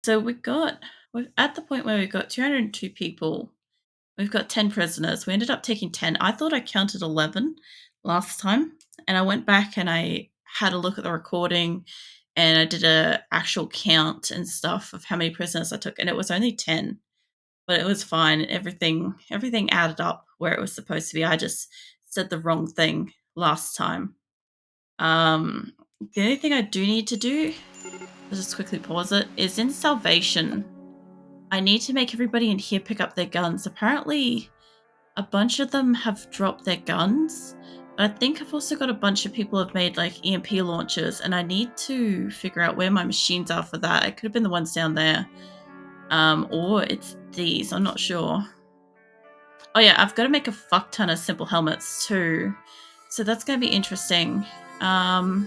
So we're at the point where we've got 202 people. We've got 10 prisoners. We ended up taking 10. I thought I counted 11 last time. And I went back and I had a look at the recording and I did a actual count and stuff of how many prisoners I took. And it was only 10. But it was fine. Everything added up where it was supposed to be. I just said the wrong thing last time. The only thing I do need to do, I'll just quickly pause it, is in Salvation. I need to make everybody in here pick up their guns. Apparently, a bunch of them have dropped their guns. But I think I've also got a bunch of people who have made like EMP launchers, and I need to figure out where my machines are for that. It could have been the ones down there. Or it's these, I'm not sure. Oh yeah, I've got to make a fuck ton of simple helmets too. So that's going to be interesting. Oh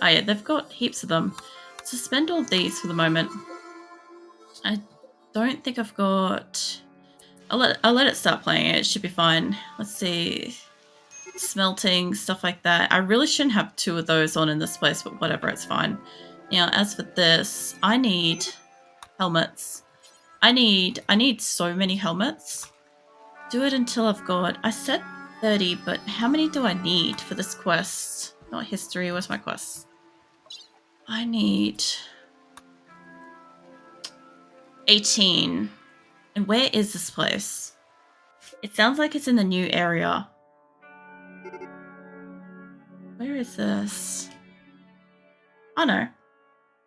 yeah, they've got heaps of them. Suspend all of these for the moment. I don't think I've got... I'll let it start playing. It should be fine. Let's see. Smelting, stuff like that. I really shouldn't have 2 of those on in this place, but whatever, it's fine. Now, as for this, I need helmets. I need so many helmets. Do it until I've got... I said 30, but how many do I need for this quest? Not history, where's my quest? I need 18. And where is this place? It sounds like it's in the new area. Where is this? Oh no.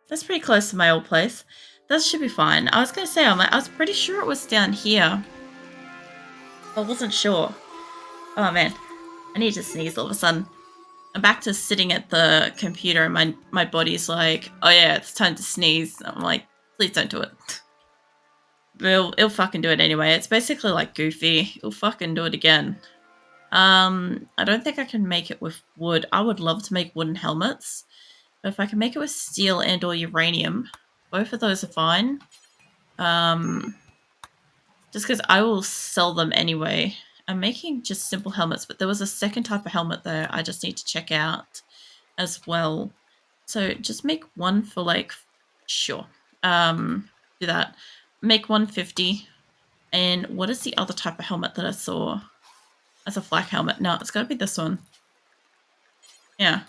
That's pretty close to my old place. That should be fine. I was going to say, I was pretty sure it was down here. I wasn't sure. Oh man. I need to sneeze all of a sudden. I'm back to sitting at the computer and my body's like, oh yeah, it's time to sneeze. I'm like, please don't do it. But it'll fucking do it anyway. It's basically like Goofy. It'll fucking do it again. I don't think I can make it with wood. I would love to make wooden helmets. But if I can make it with steel and or uranium, both of those are fine. Just because I will sell them anyway. I'm making just simple helmets, but there was a second type of helmet there I just need to check out as well. So just make one for like, sure. Do that. Make 150. And what is the other type of helmet that I saw? That's a flak helmet. No, it's got to be this one. Yeah.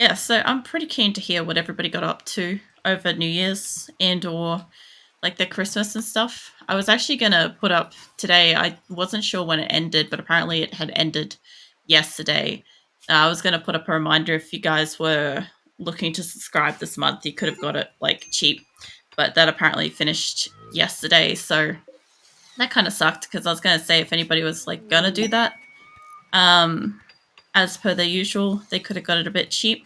Yeah, so I'm pretty keen to hear what everybody got up to over New Year's and or like their Christmas and stuff. I was actually going to put up today. I wasn't sure when it ended, but apparently it had ended yesterday. I was going to put up a reminder if you guys were looking to subscribe this month, you could have got it like cheap, but that apparently finished yesterday. So that kind of sucked because I was going to say if anybody was like going to do that, as per their usual, they could have got it a bit cheap.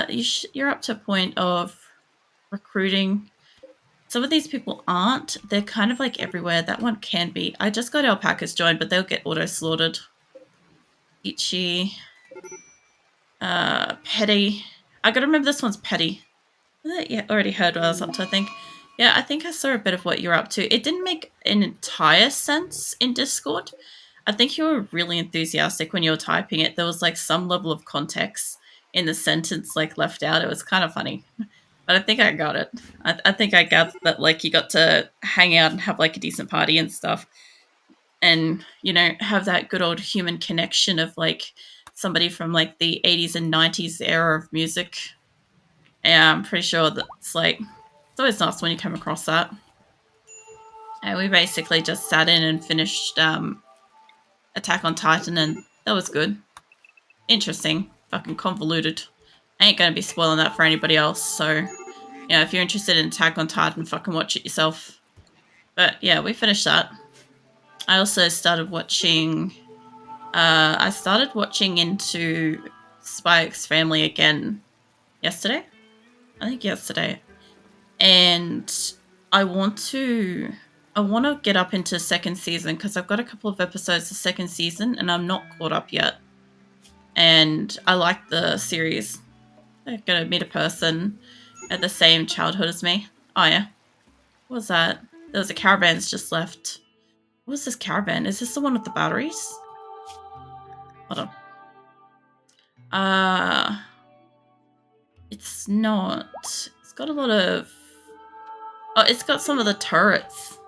You're up to a point of recruiting. Some of these people aren't. They're kind of like everywhere. That one can be. I just got alpacas joined, but they'll get auto-slaughtered. Ichi. Petty. I gotta remember this one's Petty. Yeah, already heard what I was up to, I think. Yeah, I think I saw a bit of what you're up to. It didn't make an entire sense in Discord. I think you were really enthusiastic when you were typing it. There was like some level of context in the sentence like left out. It was kind of funny. But I think I got it. I think I got that like you got to hang out and have like a decent party and stuff. And, you know, have that good old human connection of like somebody from like the 80s and 90s era of music. Yeah, I'm pretty sure that's like, it's always nice when you come across that. And we basically just sat in and finished Attack on Titan, and that was good. Interesting. Fucking convoluted. I ain't gonna be spoiling that for anybody else, so yeah, if you're interested in Attack on Titan, fucking watch it yourself. But yeah, we finished that. I also started watching... I started watching into Spy X Family again yesterday. I think yesterday. And I want to get up into second season because I've got a couple of episodes of second season and I'm not caught up yet. And I like the series. I'm going to meet a person at the same childhood as me. Oh, yeah. What was that? There was a Caravans just left. What was this Caravan? Is this the one with the batteries? Hold on. It's not. It's got a lot of... Oh, it's got some of the turrets.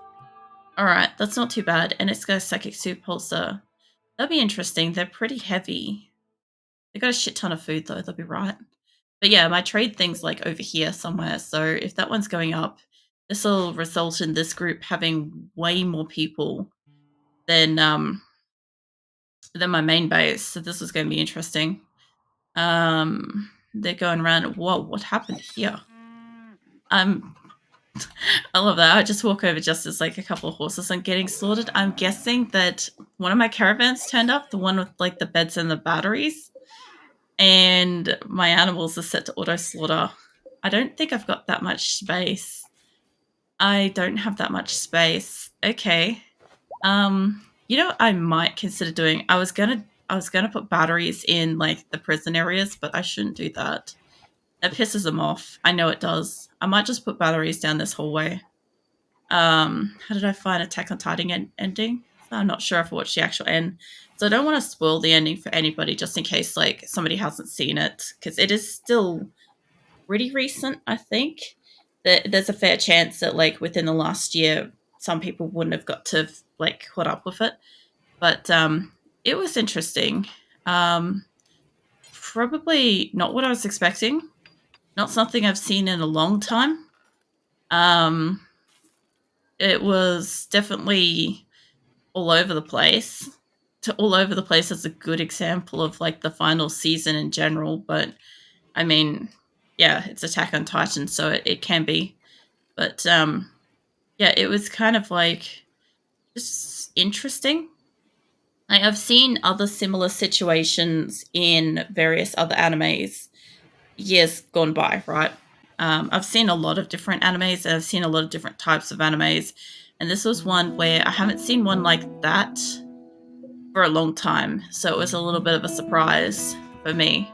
Alright, that's not too bad. And it's got a psychic supulsor. That'd be interesting. They're pretty heavy. They got a shit ton of food though, they'll be right. But yeah, my trade thing's like over here somewhere. So if that one's going up, this will result in this group having way more people than my main base. So this is going to be interesting. They're going around. Whoa, what happened here? I love that. I just walk over just as like a couple of horses are getting slaughtered. I'm guessing that one of my caravans turned up, the one with like the beds and the batteries, and my animals are set to auto slaughter. I don't think I've got that much space. I don't have that much space. Okay. You know what I might consider doing? I was gonna put batteries in like the prison areas, but I shouldn't do that. That pisses them off. I know it does. I might just put batteries down this hallway. How did I find Attack on Titan ending? I'm not sure if I watched the actual end. So I don't want to spoil the ending for anybody just in case like somebody hasn't seen it. Because it is still pretty recent, I think. There's a fair chance that like within the last year, some people wouldn't have got to like caught up with it. But it was interesting. Probably not what I was expecting. Not something I've seen in a long time. It was definitely all over the place. All over the place is a good example of like the final season in general. But I mean, yeah, it's Attack on Titan, so it can be. But yeah, it was kind of like just interesting. I've seen other similar situations in various other animes years gone by, right? I've seen a lot of different animes and I've seen a lot of different types of animes. And this was one where I haven't seen one like that for a long time. So it was a little bit of a surprise for me.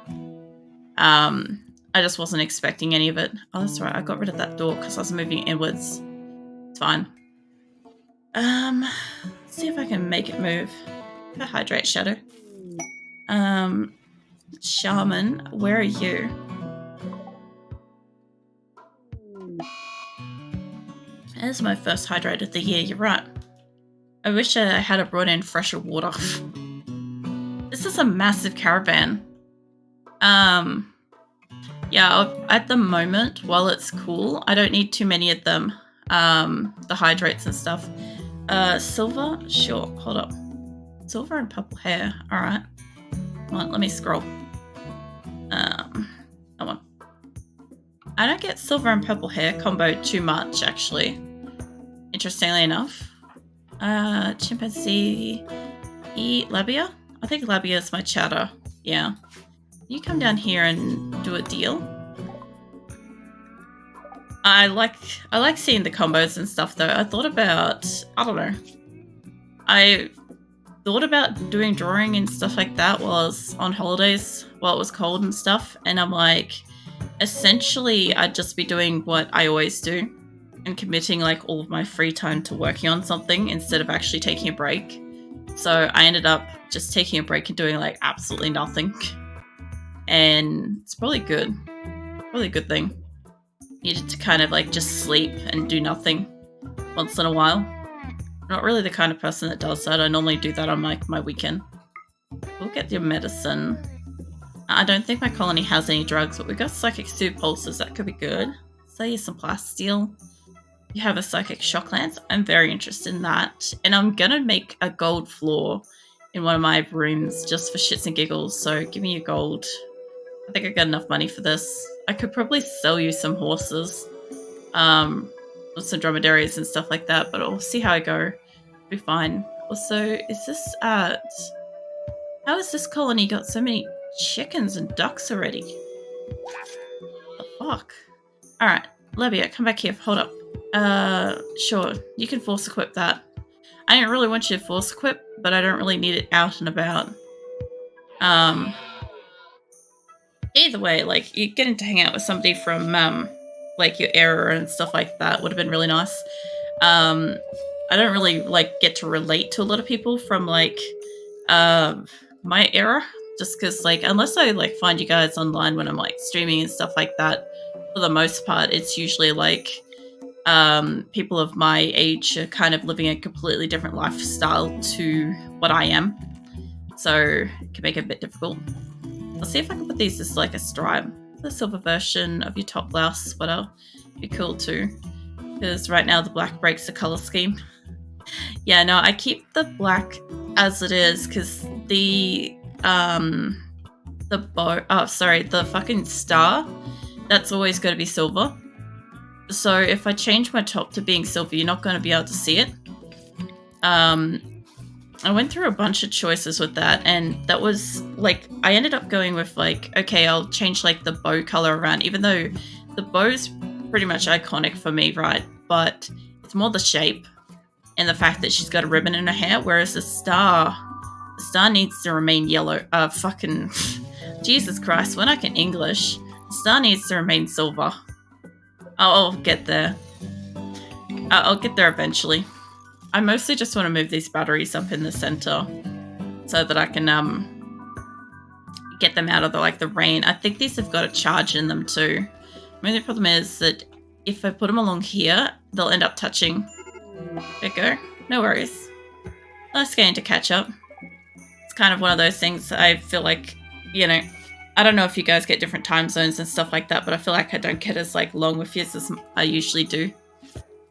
I just wasn't expecting any of it. Oh, that's right. I got rid of that door because I was moving inwards. It's fine. Let's see if I can make it move. Hydrate Shadow. Shaman, where are you? There's my first hydrate of the year, you're right. I wish I had brought in fresher water. This is a massive caravan. Yeah, at the moment, while it's cool, I don't need too many of them. The hydrates and stuff. Silver? Sure, hold up. Silver and purple hair, alright. Come on, let me scroll. Come on. I don't get silver and purple hair combo too much, actually. Interestingly enough. Chimpanzee. Labia? I think Labia is my chatter. Yeah. You come down here and do a deal. I like seeing the combos and stuff though. I thought about doing drawing and stuff like that while I was on holidays, while it was cold and stuff, and I'm like, essentially I'd just be doing what I always do and committing like all of my free time to working on something instead of actually taking a break. So I ended up just taking a break and doing like absolutely nothing. And it's probably good. Probably a good thing. Needed to kind of like just sleep and do nothing once in a while. I'm not really the kind of person that does that. I normally do that on like my weekend. We'll get your medicine. I don't think my colony has any drugs, but we've got psychic soup pulses. That could be good. Say you some plasteel. You have a psychic shock lance. I'm very interested in that. And I'm gonna make a gold floor in one of my rooms just for shits and giggles. So give me your gold. I think I got enough money for this. I could probably sell you some horses. With some dromedaries and stuff like that, but we'll see how I go. It'll be fine. Also, is this how has this colony got so many chickens and ducks already? What the fuck? Alright, Labia, come back here. Hold up. Sure. You can force equip that. I don't really want you to force equip, but I don't really need it out and about. Either way, like, you getting to hang out with somebody from, like, your era and stuff like that would have been really nice. I don't really, like, get to relate to a lot of people from, like, my era. Just because, like, unless I, like, find you guys online when I'm, like, streaming and stuff like that, for the most part, it's usually like people of my age are kind of living a completely different lifestyle to what I am. So it can make it a bit difficult. I'll see if I can put these as like a stripe. The silver version of your top blouse sweater be cool too. Because right now the black breaks the color scheme. Yeah, no, I keep the black as it is because the fucking star, that's always going to be silver. So if I change my top to being silver, you're not going to be able to see it. I went through a bunch of choices with that, and that was like, I ended up going with like, okay, I'll change like the bow color around, even though the bow's pretty much iconic for me, right? But it's more the shape and the fact that she's got a ribbon in her hair, whereas the star needs to remain yellow. Fucking Jesus Christ, when I can English, the star needs to remain silver. I'll get there. I'll get there eventually. I mostly just want to move these batteries up in the center so that I can get them out of the rain. I think these have got a charge in them too. The only problem is that if I put them along here, they'll end up touching. There you go. No worries. Nice getting to catch up. It's kind of one of those things I feel like, you know, I don't know if you guys get different time zones and stuff like that, but I feel like I don't get as long with you as I usually do.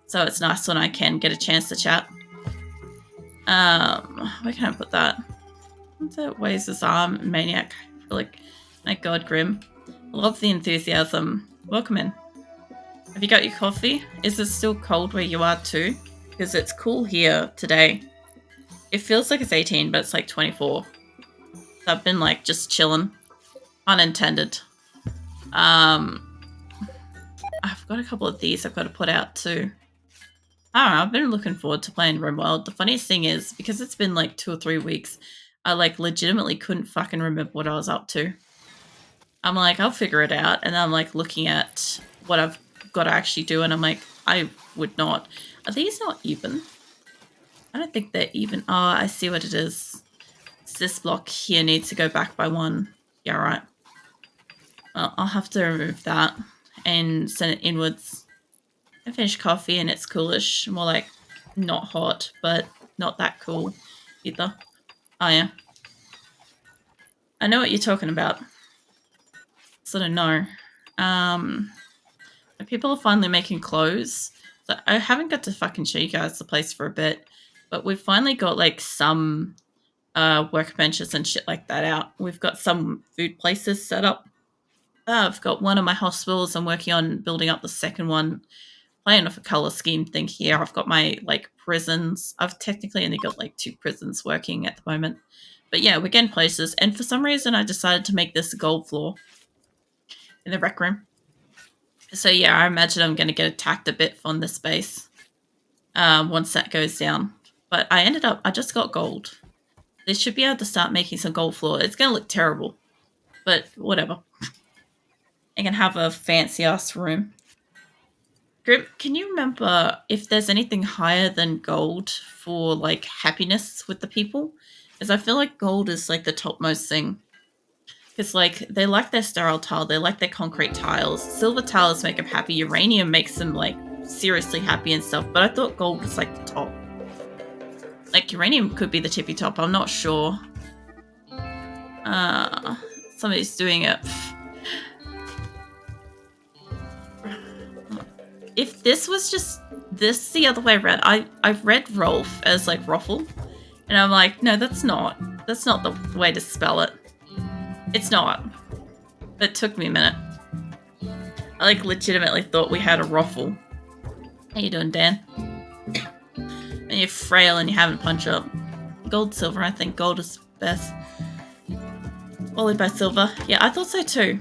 So it's nice when I can get a chance to chat. Where can I put that? That weighs his arm, maniac. I feel like, my god, Grim. Love the enthusiasm. Welcome in. Have you got your coffee? Is it still cold where you are too? Because it's cool here today. It feels like it's 18, but it's like 24. So I've been just chilling. Unintended. I've got a couple of these I've got to put out too. I don't know, I've been looking forward to playing RimWorld. The funniest thing is, because it's been 2 or 3 weeks, I legitimately couldn't fucking remember what I was up to. I'm like, I'll figure it out, and I'm looking at what I've got to actually do, and I'm like, I would not. Are these not even? I don't think they're even. Oh, I see what it is. This block here needs to go back by 1. Yeah, right. Well, I'll have to remove that and send it inwards. I finished coffee and it's coolish. More not hot, but not that cool either. Oh, yeah. I know what you're talking about. Sort of know. People are finally making clothes. So I haven't got to fucking show you guys the place for a bit, but we've finally got some workbenches and shit like that out. We've got some food places set up. I've got one of my hospitals. I'm working on building up the second one. Playing with a color scheme thing here. I've got my prisons. I've technically only got 2 prisons working at the moment. But yeah, we're getting places. And for some reason, I decided to make this a gold floor in the rec room. So yeah, I imagine I'm going to get attacked a bit on this base once that goes down. But I just got gold. They should be able to start making some gold floor. It's going to look terrible. But whatever. I can have a fancy-ass room. Grim, can you remember if there's anything higher than gold for happiness with the people? Because I feel like gold is the topmost thing. Because they like their sterile tile, they like their concrete tiles. Silver tiles make them happy. Uranium makes them seriously happy and stuff. But I thought gold was the top. Uranium could be the tippy top. I'm not sure. Somebody's doing it. If this was just this the other way around, I've read Rolf as Ruffle, and I'm like, no, that's not the way to spell it. It's not. But it took me a minute. I legitimately thought we had a Ruffle. How you doing, Dan? And you're frail and you haven't punched up. Gold, silver, I think gold is best. Followed by silver. Yeah, I thought so too.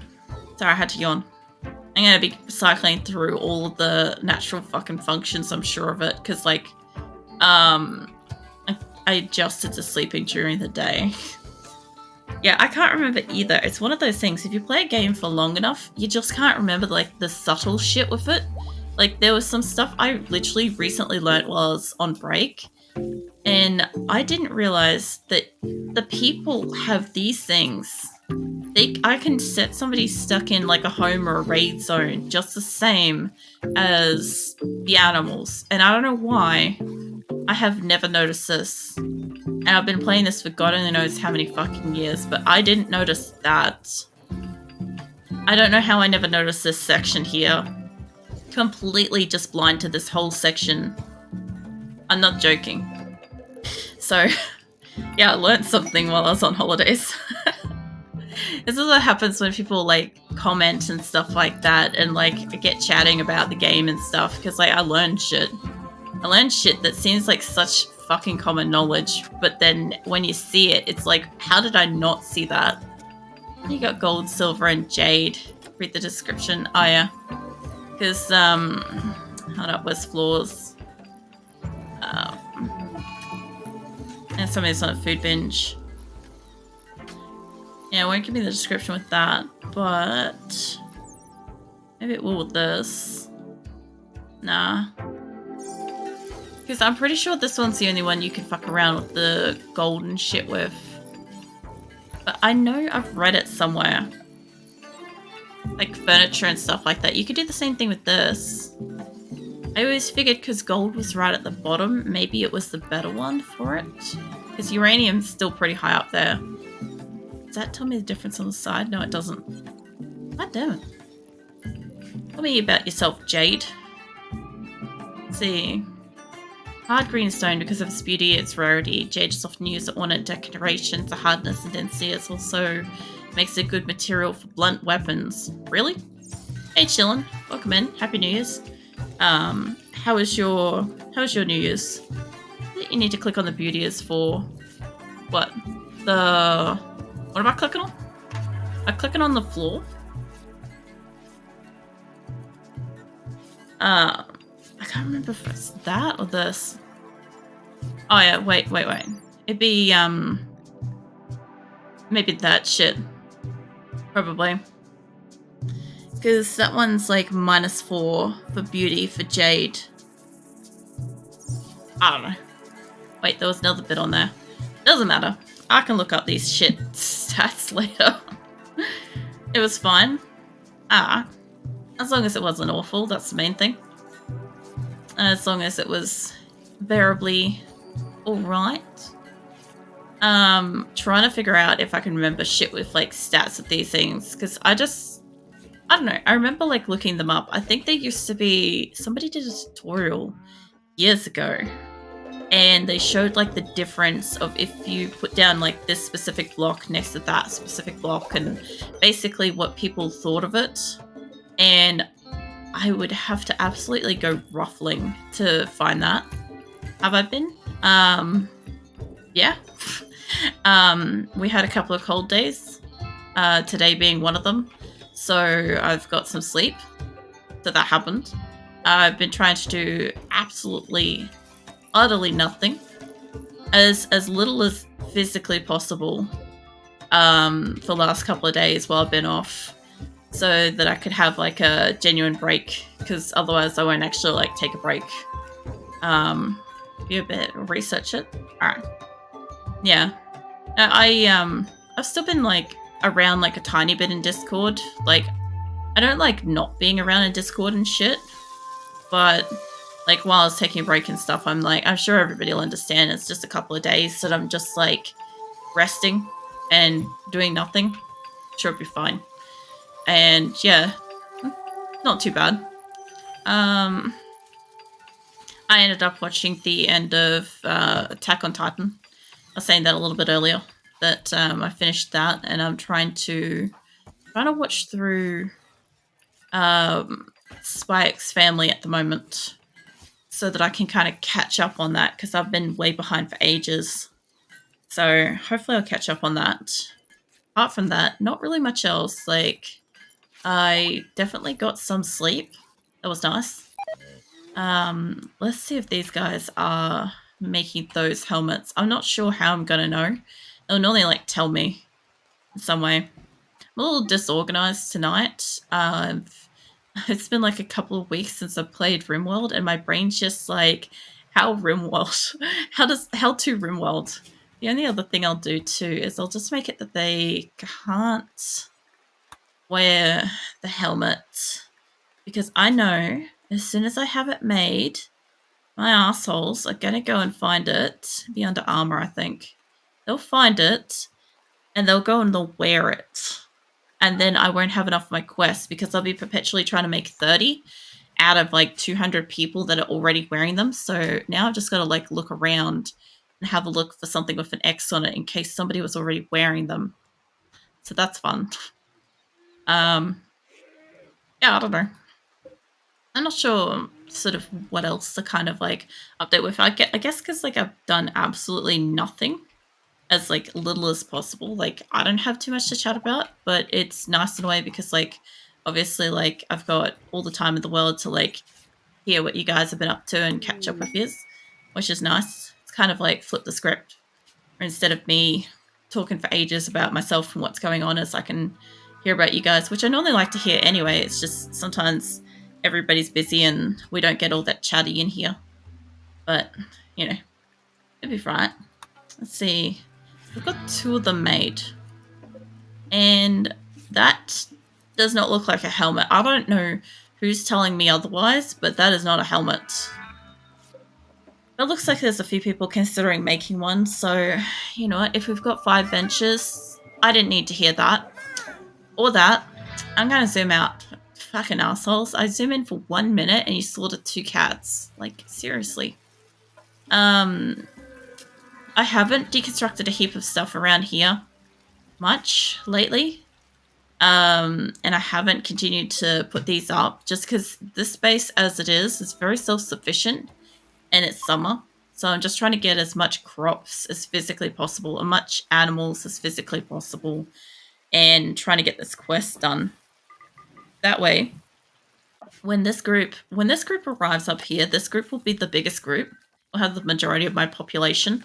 Sorry, I had to yawn. I'm going to be cycling through all of the natural fucking functions, I'm sure of it, because, I adjusted to sleeping during the day. Yeah, I can't remember either. It's one of those things, if you play a game for long enough, you just can't remember, the subtle shit with it. There was some stuff I literally recently learned while I was on break, and I didn't realize that the people have these things I can set somebody stuck in like a home or a raid zone just the same as the animals. And I don't know why I have never noticed this. And I've been playing this for God only knows how many fucking years, but I didn't notice that. I don't know how I never noticed this section here. Completely just blind to this whole section. I'm not joking. So, yeah, I learned something while I was on holidays. This is what happens when people like comment and stuff like that and like get chatting about the game and stuff, because like I learned shit. I learned shit that seems like such fucking common knowledge, but then when you see it, it's like, how did I not see that? You got gold, silver, and jade. Read the description. Oh yeah. Because, hold up, where's floors? And somebody's on a food binge. Yeah, it won't give me the description with that, but maybe it will with this. Nah. Because I'm pretty sure this one's the only one you can fuck around with the gold and shit with. But I know I've read it somewhere. Like furniture and stuff like that. You could do the same thing with this. I always figured because gold was right at the bottom, maybe it was the better one for it. Because uranium's still pretty high up there. Does that tell me the difference on the side? No, it doesn't. God damn it. Tell me about yourself, Jade. Let's see. Hard green stone because of its beauty, its rarity. Jade is often used as ornament decoration. The hardness and density. It also makes a good material for blunt weapons. Really? Hey, Qulin. Welcome in. Happy New Year's. How was your New Year's? You need to click on the beauty is for what? What am I clicking on? I'm clicking on the floor. I can't remember if it's that or this. Oh yeah, wait. It'd be maybe that shit. Probably. Because that one's like -4 for beauty for jade. I don't know. Wait, there was another bit on there. Doesn't matter. I can look up these shit stats later. It was fine. As long as it wasn't awful, that's the main thing. As long as it was bearably alright. Trying to figure out if I can remember shit with like stats of these things, because I don't know. I remember like looking them up. I think they used to be, somebody did a tutorial years ago and they showed like the difference of if you put down like this specific block next to that specific block and basically what people thought of it. And I would have to absolutely go ruffling to find that. Have I been? Yeah. We had a couple of cold days, today being one of them. So I've got some sleep. So that happened. I've been trying to do absolutely, utterly nothing. As little as physically possible for the last couple of days while I've been off. So that I could have like a genuine break. Because otherwise I won't actually like take a break. You better research it. Alright. Yeah. I've still been like around like a tiny bit in Discord. Like, I don't like not being around in Discord and shit, but like while I was taking a break and stuff, I'm like, I'm sure everybody will understand it's just a couple of days that I'm just like resting and doing nothing. I'm sure it'll be fine. And yeah, not too bad. I ended up watching the end of Attack on Titan. I was saying that a little bit earlier, that I finished that, and I'm trying to watch through Spy X Family at the moment, so that I can kind of catch up on that, because I've been way behind for ages. So hopefully I'll catch up on that. Apart from that, not really much else. Like, I definitely got some sleep. That was nice. Let's see if these guys are making those helmets. I'm not sure how I'm gonna know. They'll normally like tell me in some way. I'm a little disorganized tonight. It's been like a couple of weeks since I played RimWorld, and my brain's just like, how RimWorld? How to RimWorld? The only other thing I'll do too is I'll just make it that they can't wear the helmet, because I know as soon as I have it made, my assholes are gonna go and find it. Be under armor, I think. They'll find it and they'll go and they'll wear it. And then I won't have enough of my quests because I'll be perpetually trying to make 30 out of like 200 people that are already wearing them. So now I've just got to like look around and have a look for something with an X on it in case somebody was already wearing them. So that's fun. Yeah, I don't know. I'm not sure sort of what else to kind of like update with. I guess because like I've done absolutely nothing as like little as possible. Like I don't have too much to chat about, but it's nice in a way because like obviously like I've got all the time in the world to like hear what you guys have been up to and catch up with yours, which is nice. It's kind of like flip the script. Or instead of me talking for ages about myself and what's going on, as I can hear about you guys, which I normally like to hear anyway. It's just sometimes everybody's busy and we don't get all that chatty in here. But, you know, it'll be fine. Let's see. We've got 2 of them made. And that does not look like a helmet. I don't know who's telling me otherwise, but that is not a helmet. It looks like there's a few people considering making one, so you know what? If we've got 5 benches, I didn't need to hear that. Or that. I'm gonna zoom out. Fucking assholes. I zoom in for 1 minute and you slaughtered 2 cats. Like, seriously. I haven't deconstructed a heap of stuff around here much lately. And I haven't continued to put these up just because this space as it is very self-sufficient and it's summer. So I'm just trying to get as much crops as physically possible, as much animals as physically possible, and trying to get this quest done. That way, when this group arrives up here, this group will be the biggest group. Will have the majority of my population,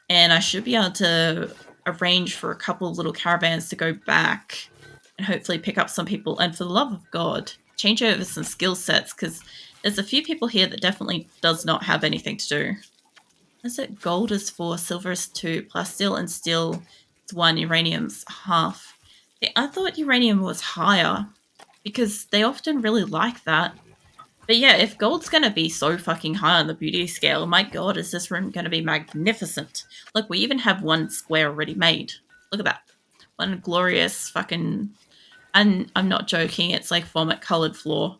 and I should be able to arrange for a couple of little caravans to go back and hopefully pick up some people. And for the love of God, change over some skill sets, because there's a few people here that definitely does not have anything to do. Is it gold is 4, silver is 2, plasteel and steel is 1, uranium's half. I thought uranium was higher because they often really like that. But yeah, if gold's going to be so fucking high on the beauty scale, my God, is this room going to be magnificent. Look, we even have 1 square already made. Look at that. 1 glorious fucking... And I'm not joking, it's like vomit-colored floor.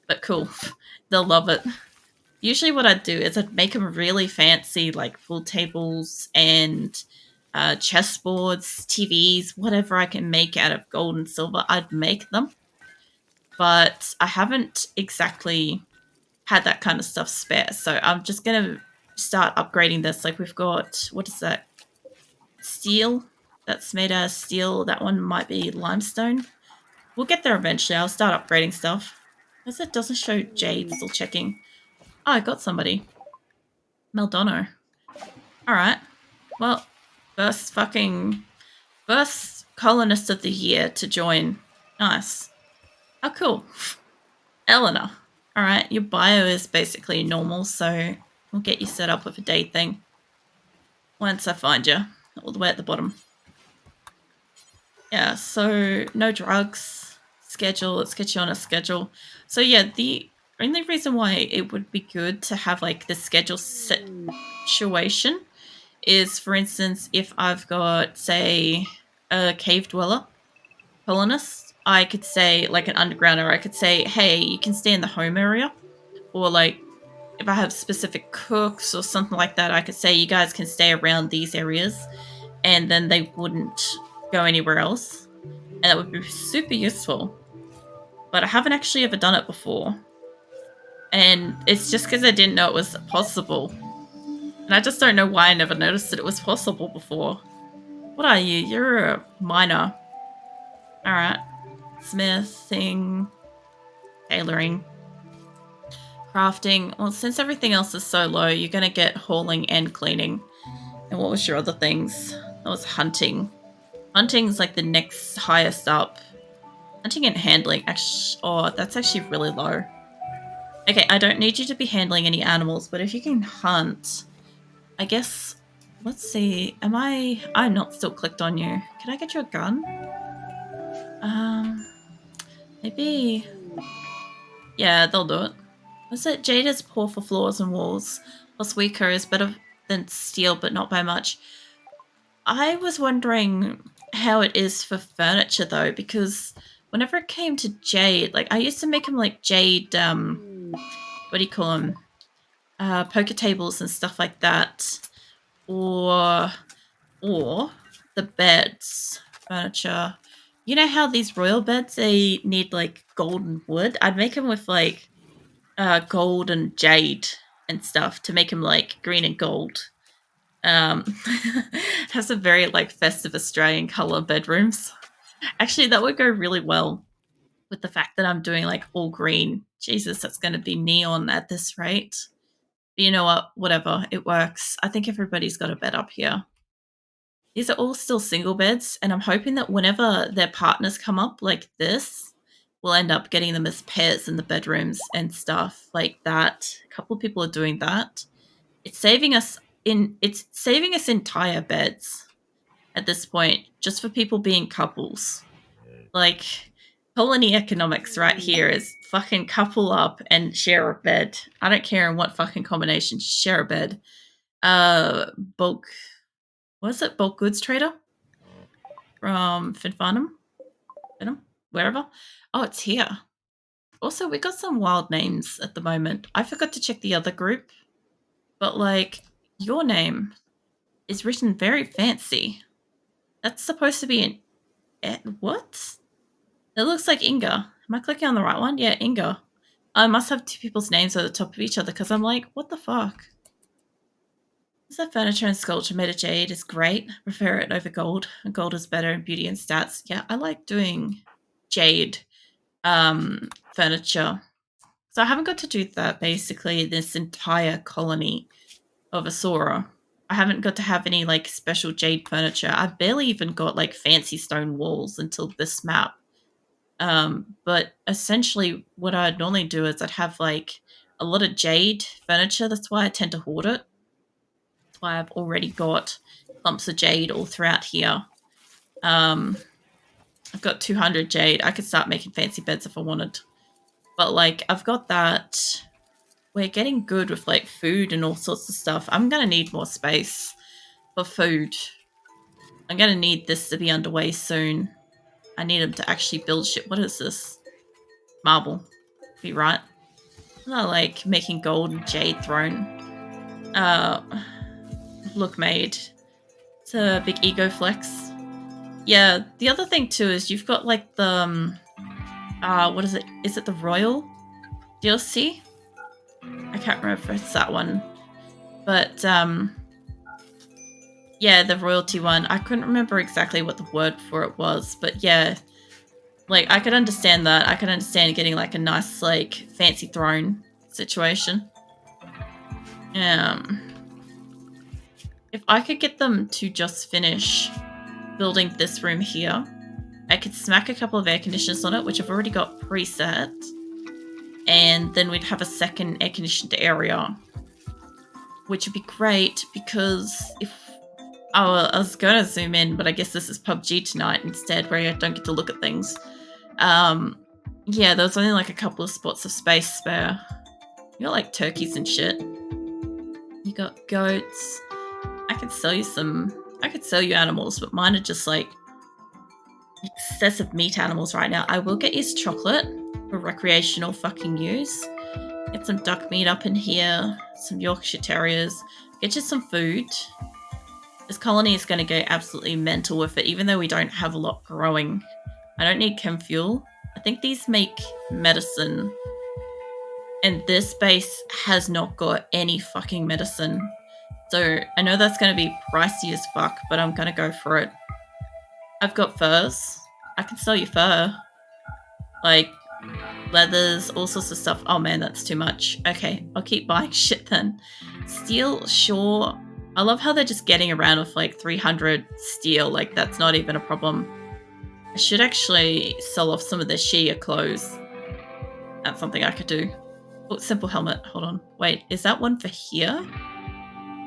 But cool. They'll love it. Usually what I'd do is I'd make them really fancy, like pool tables and chessboards, TVs, whatever I can make out of gold and silver, I'd make them. But I haven't exactly had that kind of stuff spare. So I'm just going to start upgrading this. Like we've got, what is that? Steel. That's made out of steel. That one might be limestone. We'll get there eventually. I'll start upgrading stuff. As it doesn't show jade, still checking. Oh, I got somebody. Maldonado. Alright. Well, first colonist of the year to join. Nice. Oh, cool. Eleanor. Alright, your bio is basically normal, so we'll get you set up with a day thing. Once I find you. All the way at the bottom. Yeah, so no drugs. Schedule. Let's get you on a schedule. So yeah, the only reason why it would be good to have like the schedule situation is, for instance, if I've got, say, a cave dweller colonist, I could say, like an undergrounder, I could say, hey, you can stay in the home area. Or like, if I have specific cooks or something like that, I could say, you guys can stay around these areas, and then they wouldn't go anywhere else. And that would be super useful. But I haven't actually ever done it before. And it's just because I didn't know it was possible. And I just don't know why I never noticed that it was possible before. What are you? You're a miner. Alright. Smithing. Tailoring. Crafting. Well, since everything else is so low, you're going to get hauling and cleaning. And what was your other things? That was hunting. Hunting's like the next highest up. Hunting and handling. Actually, oh, that's actually really low. Okay, I don't need you to be handling any animals, but if you can hunt, I guess Let's see. I'm not still clicked on you. Can I get you a gun? Maybe. Yeah, they'll do it. Was it jade is poor for floors and walls, plus weaker is better than steel, but not by much. I was wondering how it is for furniture though, because whenever it came to jade, like I used to make them like jade, what do you call them? Poker tables and stuff like that, or the beds, furniture. You know how these royal beds, they need like golden wood? I'd make them with like gold and jade and stuff to make them like green and gold. It has a very like festive Australian color bedrooms. Actually, that would go really well with the fact that I'm doing like all green. Jesus, that's going to be neon at this rate. But you know what? Whatever, it works. I think everybody's got a bed up here. These are all still single beds, and I'm hoping that whenever their partners come up like this, we'll end up getting them as pairs in the bedrooms and stuff like that. A couple of people are doing that. It's saving us entire beds at this point, just for people being couples. Like, colony economics right here is fucking couple up and share a bed. I don't care in what fucking combination, share a bed. Bulk, what is it? Bulk goods trader from Finfarnham? Venom? Wherever? Oh, it's here. Also, we got some wild names at the moment. I forgot to check the other group, but like, your name is written very fancy. That's supposed to be an what? It looks like Inga. Am I clicking on the right one? Yeah, Inga. I must have two people's names at the top of each other because I'm like, what the fuck? Is that furniture and sculpture made of jade is great. I prefer it over gold. Gold is better in beauty and stats. Yeah, I like doing jade furniture. So I haven't got to do that basically this entire colony of Asora. I haven't got to have any like special jade furniture. I've barely even got like fancy stone walls until this map. But essentially what I'd normally do is I'd have like a lot of jade furniture. That's why I tend to hoard it. That's why I've already got clumps of jade all throughout here. I've got 200 jade. I could start making fancy beds if I wanted. But like I've got that. We're getting good with like food and all sorts of stuff. I'm going to need more space for food. I'm going to need this to be underway soon. I need them to actually build shit. What is this? Marble. Be right. I like making gold and jade throne. Look made. It's a big ego flex. Yeah, the other thing too is you've got like the what is it? Is it the Royal DLC? I can't remember if it's that one. But yeah, the royalty one. I couldn't remember exactly what the word for it was, but yeah. Like I could understand that. I could understand getting like a nice like fancy throne situation. If I could get them to just finish building this room here, I could smack a couple of air conditioners on it, which I've already got preset. And then we'd have a second air conditioned area, which would be great because if I was going to zoom in, but I guess this is PUBG tonight instead, where I don't get to look at things. Yeah, there's only like a couple of spots of space spare. You got like turkeys and shit. You got goats. I could sell you animals, but mine are just like excessive meat animals right now. I will get you chocolate for recreational fucking use. Get some duck meat up in here, some Yorkshire Terriers. Get you some food. This colony is going to go absolutely mental with it, even though we don't have a lot growing. I don't need chem fuel. I think these make medicine. And this base has not got any fucking medicine. So I know that's going to be pricey as fuck, but I'm going to go for it. I've got furs. I can sell you fur. Like leathers, all sorts of stuff. Oh man, that's too much. Okay, I'll keep buying shit then. Steel, sure. I love how they're just getting around with like 300 steel. Like that's not even a problem. I should actually sell off some of the sheer clothes. That's something I could do. Oh, simple helmet. Hold on. Wait, is that one for here?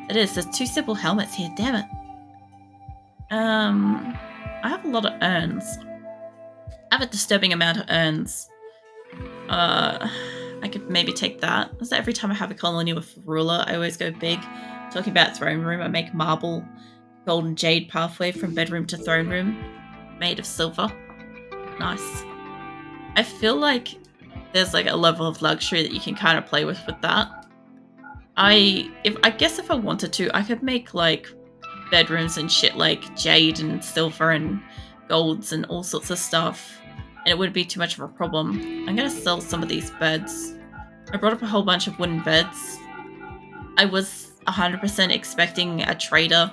It is. There's 2 simple helmets here. Damn it. I have a lot of urns. I have a disturbing amount of urns. I could maybe take that. So every time I have a colony with ruler, I always go big. Talking about throne room, I make marble golden jade pathway from bedroom to throne room, made of silver. Nice. I feel like there's like a level of luxury that you can kind of play with that. I guess if I wanted to, I could make like bedrooms and shit like jade and silver and golds and all sorts of stuff, and it wouldn't be too much of a problem. I'm gonna sell some of these beds. I brought up a whole bunch of wooden beds. I was 100% expecting a trader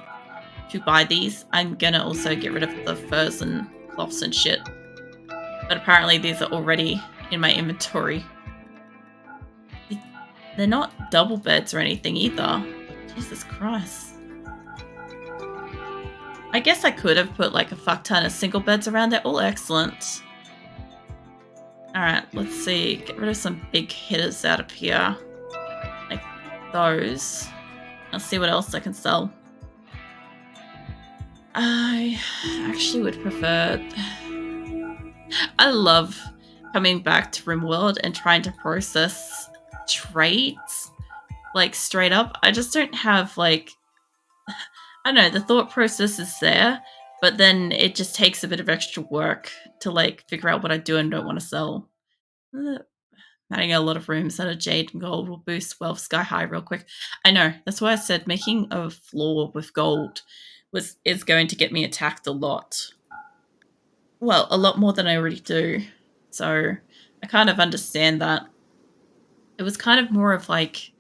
to buy these. I'm gonna also get rid of the furs and cloths and shit, but apparently these are already in my inventory. They're not double beds or anything either. Jesus Christ. I guess I could have put like a fuck ton of single beds around. They're all excellent. Alright, let's see. Get rid of some big hitters out of here. Like those. Let's see what else I can sell. I actually would prefer... I love coming back to RimWorld and trying to process traits. Like straight up. I just don't have like... I don't know, the thought process is there, but then it just takes a bit of extra work to like figure out what I do and don't want to sell. Adding a lot of rooms out of jade and gold will boost wealth sky high real quick. I know, that's why I said making a floor with gold is going to get me attacked a lot. Well, a lot more than I already do. So I kind of understand that. It was kind of more of like,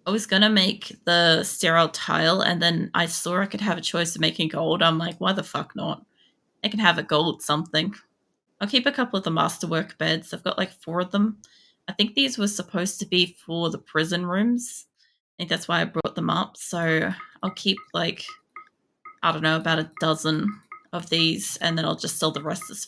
I was gonna make the sterile tile, and then I saw I could have a choice of making gold. I'm like, why the fuck not? I can have a gold something. I'll keep a couple of the masterwork beds. I've got like 4 of them. I think these were supposed to be for the prison rooms. I think that's why I brought them up. So I'll keep like, I don't know, about a dozen of these, and then I'll just sell the rest as